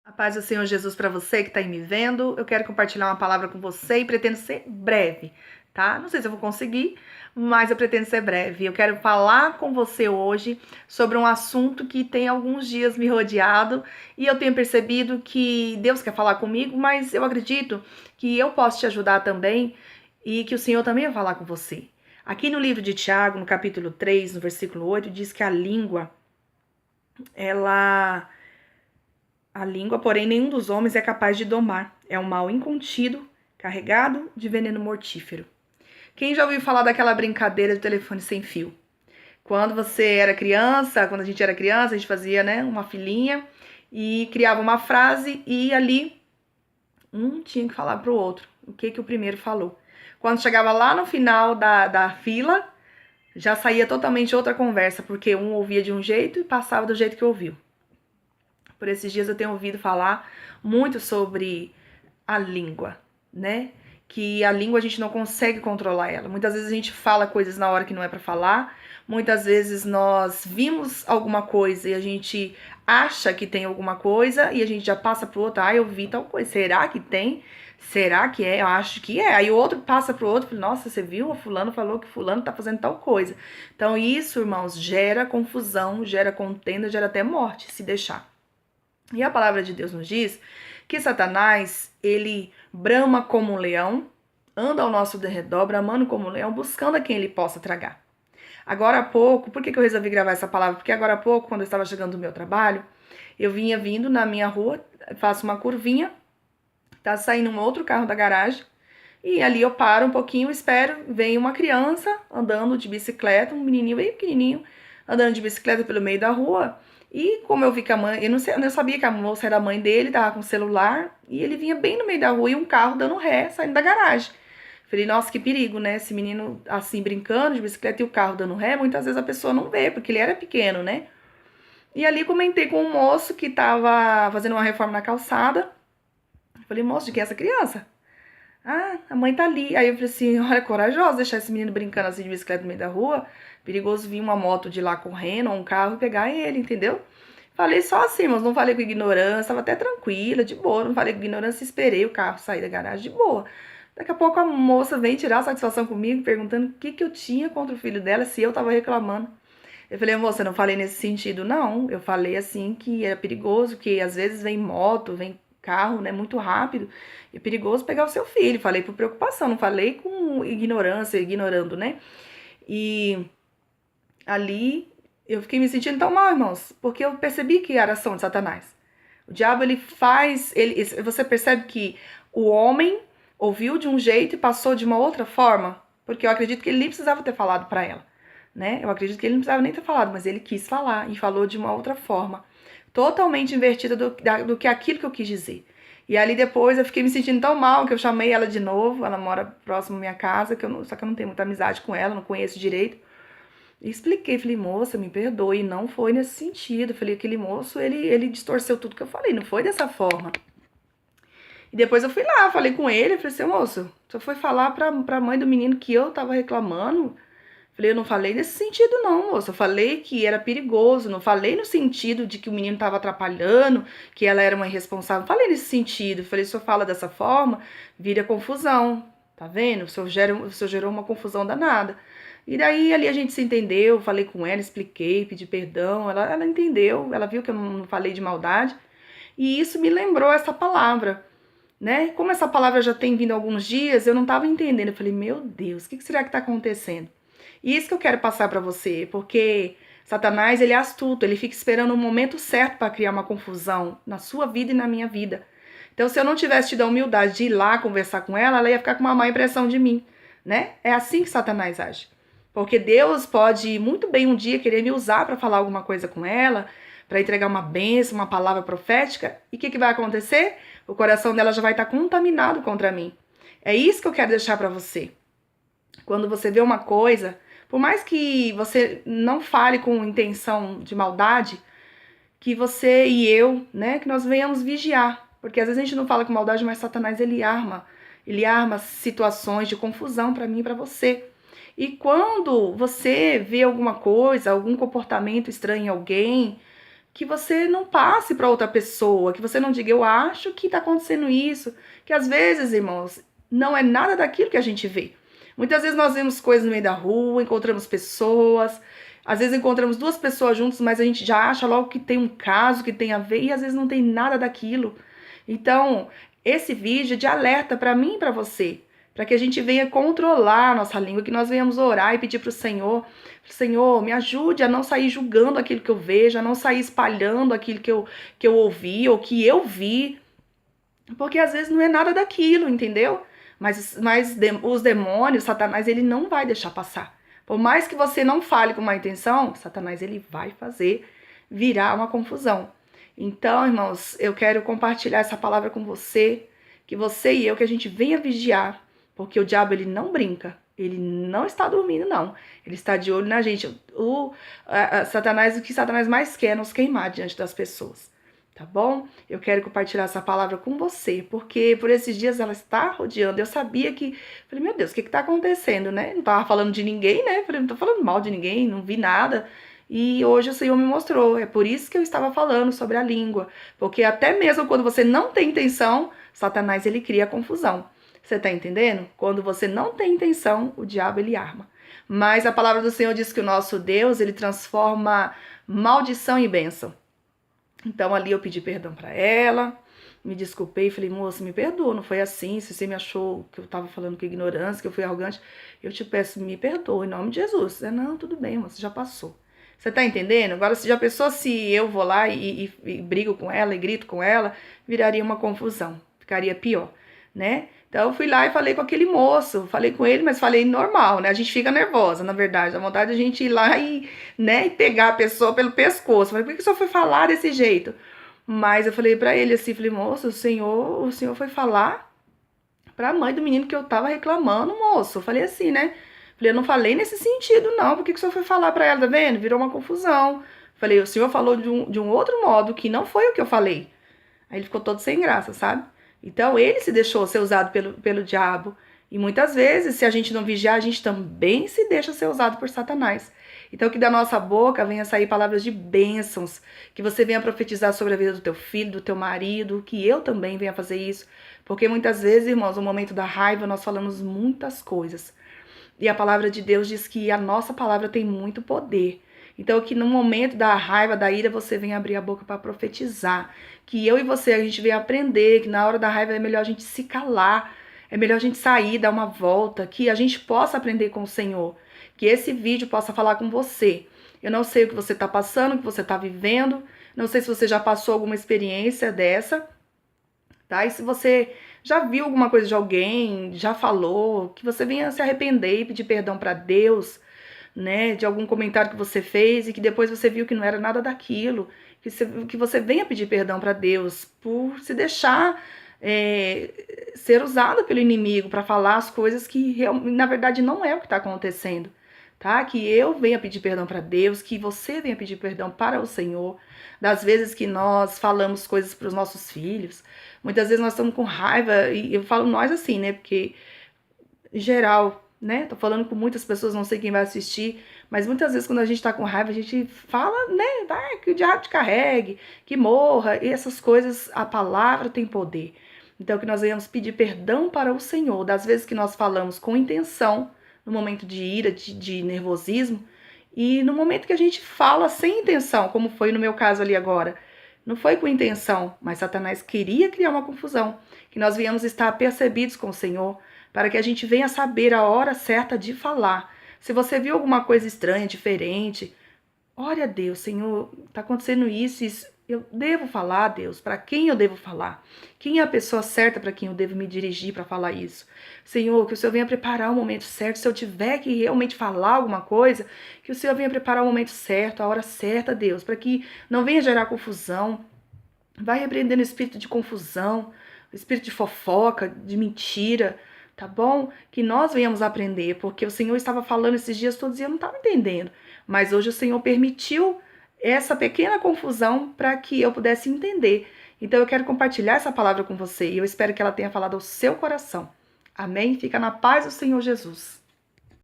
A paz do Senhor Jesus para você que está aí me vendo. Eu quero compartilhar uma palavra com você e pretendo ser breve, tá? Não sei se eu vou conseguir, mas eu pretendo ser breve. Eu quero falar com você hoje sobre um assunto que tem alguns dias me rodeado e eu tenho percebido que Deus quer falar comigo, mas eu acredito que eu posso te ajudar também e que o Senhor também vai falar com você. Aqui no livro de Tiago, no capítulo 3, no versículo 8, diz que a língua, porém, nenhum dos homens é capaz de domar. É um mal incontido, carregado de veneno mortífero. Quem já ouviu falar daquela brincadeira do telefone sem fio? Quando você era criança, quando a gente era criança, a gente fazia, uma filinha e criava uma frase e ali um tinha que falar pro outro o que o primeiro falou. Quando chegava lá no final da fila, já saía totalmente outra conversa, porque um ouvia de um jeito e passava do jeito que ouviu. Por esses dias eu tenho ouvido falar muito sobre a língua, né? Que a língua a gente não consegue controlar ela. Muitas vezes a gente fala coisas na hora que não é para falar. Muitas vezes nós vimos alguma coisa e a gente acha que tem alguma coisa e a gente já passa pro outro, eu vi tal coisa. Será que tem? Será que é? Eu acho que é. Aí o outro passa pro outro, fala, nossa, você viu? O fulano falou que fulano tá fazendo tal coisa. Então isso, irmãos, gera confusão, gera contenda, gera até morte, se deixar. E a palavra de Deus nos diz que Satanás, ele brama como um leão, anda ao nosso derredor, bramando como um leão, buscando a quem ele possa tragar. Agora há pouco, por que eu resolvi gravar essa palavra? Porque agora há pouco, quando eu estava chegando do meu trabalho, eu vinha vindo na minha rua, faço uma curvinha, tá saindo um outro carro da garagem, e ali eu paro um pouquinho, espero, vem uma criança andando de bicicleta, um menininho bem pequenininho, andando de bicicleta pelo meio da rua. E como eu vi que a mãe, eu não sabia que a moça era a mãe dele, tava com o celular, e ele vinha bem no meio da rua e um carro dando ré, saindo da garagem. Falei, nossa, que perigo, né? Esse menino assim brincando de bicicleta e o carro dando ré, muitas vezes a pessoa não vê, porque ele era pequeno, né? E ali comentei com um moço que tava fazendo uma reforma na calçada. Falei, moço, de quem é essa criança? Ah, a mãe tá ali. Aí eu falei assim, olha, corajoso deixar esse menino brincando assim de bicicleta no meio da rua. Perigoso vir uma moto de lá correndo, ou um carro e pegar ele, entendeu? Falei só assim, mas não falei com ignorância, tava até tranquila, de boa. Não falei com ignorância, esperei o carro sair da garagem de boa. Daqui a pouco a moça vem tirar satisfação comigo, perguntando o que eu tinha contra o filho dela, se eu tava reclamando. Eu falei, moça, eu não falei nesse sentido, não. Eu falei assim que era perigoso, que às vezes vem moto, vem carro, né, muito rápido, é perigoso pegar o seu filho. Falei por preocupação, não falei com ignorância, ignorando, né? E ali eu fiquei me sentindo tão mal, irmãos, porque eu percebi que era ação de Satanás. O diabo, você percebe que o homem ouviu de um jeito e passou de uma outra forma, porque eu acredito que ele nem precisava ter falado para ela, né? Eu acredito que ele não precisava nem ter falado, mas ele quis falar e falou de uma outra forma, totalmente invertida do que aquilo que eu quis dizer. E ali depois eu fiquei me sentindo tão mal que eu chamei ela de novo. Ela mora próximo à minha casa, só que eu não tenho muita amizade com ela, não conheço direito. E expliquei, falei, moça, me perdoe, não foi nesse sentido. Falei, aquele moço, ele distorceu tudo que eu falei, não foi dessa forma. E depois eu fui lá, falei com ele, falei assim, moço, só foi falar pra mãe do menino que eu tava reclamando. Falei, eu não falei nesse sentido não, moça, eu falei que era perigoso, não falei no sentido de que o menino tava atrapalhando, que ela era uma irresponsável, falei nesse sentido. Falei, se eu fala dessa forma, vira confusão, tá vendo? O senhor gerou uma confusão danada. E daí ali a gente se entendeu, falei com ela, expliquei, pedi perdão, ela entendeu, ela viu que eu não falei de maldade. E isso me lembrou essa palavra, né? Como essa palavra já tem vindo há alguns dias, eu não estava entendendo. Eu falei, meu Deus, o que será que está acontecendo? E isso que eu quero passar para você, porque Satanás, ele é astuto, ele fica esperando o momento certo para criar uma confusão na sua vida e na minha vida. Então, se eu não tivesse tido a humildade de ir lá conversar com ela ia ficar com uma má impressão de mim, né? É assim que Satanás age. Porque Deus pode muito bem um dia querer me usar para falar alguma coisa com ela, para entregar uma bênção, uma palavra profética. E o que vai acontecer? O coração dela já vai estar contaminado contra mim. É isso que eu quero deixar para você. Quando você vê uma coisa, por mais que você não fale com intenção de maldade, que você e eu, né, que nós venhamos vigiar. Porque às vezes a gente não fala com maldade, mas Satanás, ele arma situações de confusão para mim e para você. E quando você vê alguma coisa, algum comportamento estranho em alguém, que você não passe para outra pessoa, que você não diga, eu acho que está acontecendo isso. Que às vezes, irmãos, não é nada daquilo que a gente vê. Muitas vezes nós vemos coisas no meio da rua, encontramos pessoas, às vezes encontramos duas pessoas juntas, mas a gente já acha logo que tem um caso que tem a ver e às vezes não tem nada daquilo. Então, esse vídeo é de alerta para mim e para você, para que a gente venha controlar a nossa língua, que nós venhamos orar e pedir para o Senhor, Senhor, me ajude a não sair julgando aquilo que eu vejo, a não sair espalhando aquilo que eu ouvi ou que eu vi, porque às vezes não é nada daquilo, entendeu? Mas os demônios, Satanás, ele não vai deixar passar. Por mais que você não fale com má intenção, Satanás, ele vai fazer virar uma confusão. Então, irmãos, eu quero compartilhar essa palavra com você, que você e eu, que a gente venha vigiar, porque o diabo, ele não brinca, ele não está dormindo, não. Ele está de olho na gente. Satanás, o que Satanás mais quer é nos queimar diante das pessoas. Tá bom? Eu quero compartilhar essa palavra com você, porque por esses dias ela está rodeando. Eu sabia que... Falei, meu Deus, o que está acontecendo, né? Não estava falando de ninguém, né? Falei, não estou falando mal de ninguém, não vi nada. E hoje o Senhor me mostrou. É por isso que eu estava falando sobre a língua. Porque até mesmo quando você não tem intenção, Satanás, ele cria confusão. Você tá entendendo? Quando você não tem intenção, o diabo, ele arma. Mas a palavra do Senhor diz que o nosso Deus, ele transforma maldição em bênção. Então ali eu pedi perdão para ela, me desculpei, falei, moça, me perdoa, não foi assim, se você me achou que eu tava falando com ignorância, que eu fui arrogante, eu te peço, me perdoa, em nome de Jesus. Não, tudo bem, moça, já passou. Você tá entendendo? Agora, se já pensou se eu vou lá e brigo com ela e grito com ela, viraria uma confusão, ficaria pior, né? Então eu fui lá e falei com aquele moço, falei com ele, mas falei normal, né? A gente fica nervosa, na verdade, a vontade de a gente ir lá e, né, e pegar a pessoa pelo pescoço. Falei, por que o senhor foi falar desse jeito? Mas eu falei pra ele assim, falei, moço, o senhor foi falar pra mãe do menino que eu tava reclamando, moço. Eu falei assim, né? Falei, eu não falei nesse sentido, não. Por que o senhor foi falar pra ela, tá vendo? Virou uma confusão. Falei, o senhor falou de um outro modo que não foi o que eu falei. Aí ele ficou todo sem graça, sabe? Então, ele se deixou ser usado pelo diabo. E muitas vezes, se a gente não vigiar, a gente também se deixa ser usado por Satanás. Então, que da nossa boca venha sair palavras de bênçãos, que você venha profetizar sobre a vida do teu filho, do teu marido, que eu também venha fazer isso. Porque muitas vezes, irmãos, no momento da raiva, nós falamos muitas coisas. E a palavra de Deus diz que a nossa palavra tem muito poder. Então, que no momento da raiva, da ira, você venha abrir a boca para profetizar. Que eu e você, a gente venha aprender que na hora da raiva é melhor a gente se calar. É melhor a gente sair, dar uma volta. Que a gente possa aprender com o Senhor. Que esse vídeo possa falar com você. Eu não sei o que você está passando, o que você está vivendo. Não sei se você já passou alguma experiência dessa. Tá? E se você já viu alguma coisa de alguém, já falou, que você venha se arrepender e pedir perdão para Deus, né, de algum comentário que você fez e que depois você viu que não era nada daquilo, que você venha pedir perdão para Deus por se deixar ser usado pelo inimigo para falar as coisas que na verdade não é o que está acontecendo, tá? Que eu venha pedir perdão para Deus, que você venha pedir perdão para o Senhor, das vezes que nós falamos coisas para os nossos filhos. Muitas vezes nós estamos com raiva, e eu falo nós assim, né, porque em geral, né? Tô falando com muitas pessoas, não sei quem vai assistir, mas muitas vezes quando a gente tá com raiva, a gente fala, né? Vai, que o diabo te carregue, que morra, e essas coisas, a palavra tem poder. Então, que nós venhamos pedir perdão para o Senhor, das vezes que nós falamos com intenção, no momento de ira, de nervosismo, e no momento que a gente fala sem intenção, como foi no meu caso ali agora. Não foi com intenção, mas Satanás queria criar uma confusão, que nós venhamos estar percebidos com o Senhor, para que a gente venha saber a hora certa de falar. Se você viu alguma coisa estranha, diferente, ore a Deus, Senhor, está acontecendo isso, eu devo falar, Deus, para quem eu devo falar? Quem é a pessoa certa para quem eu devo me dirigir para falar isso? Senhor, que o Senhor venha preparar o momento certo, se eu tiver que realmente falar alguma coisa, que o Senhor venha preparar o momento certo, a hora certa, Deus, para que não venha gerar confusão. Vai repreendendo o espírito de confusão, o espírito de fofoca, de mentira, tá bom? Que nós venhamos aprender, porque o Senhor estava falando esses dias todos e eu não estava entendendo. Mas hoje o Senhor permitiu essa pequena confusão para que eu pudesse entender. Então eu quero compartilhar essa palavra com você e eu espero que ela tenha falado ao seu coração. Amém? Fica na paz do Senhor Jesus.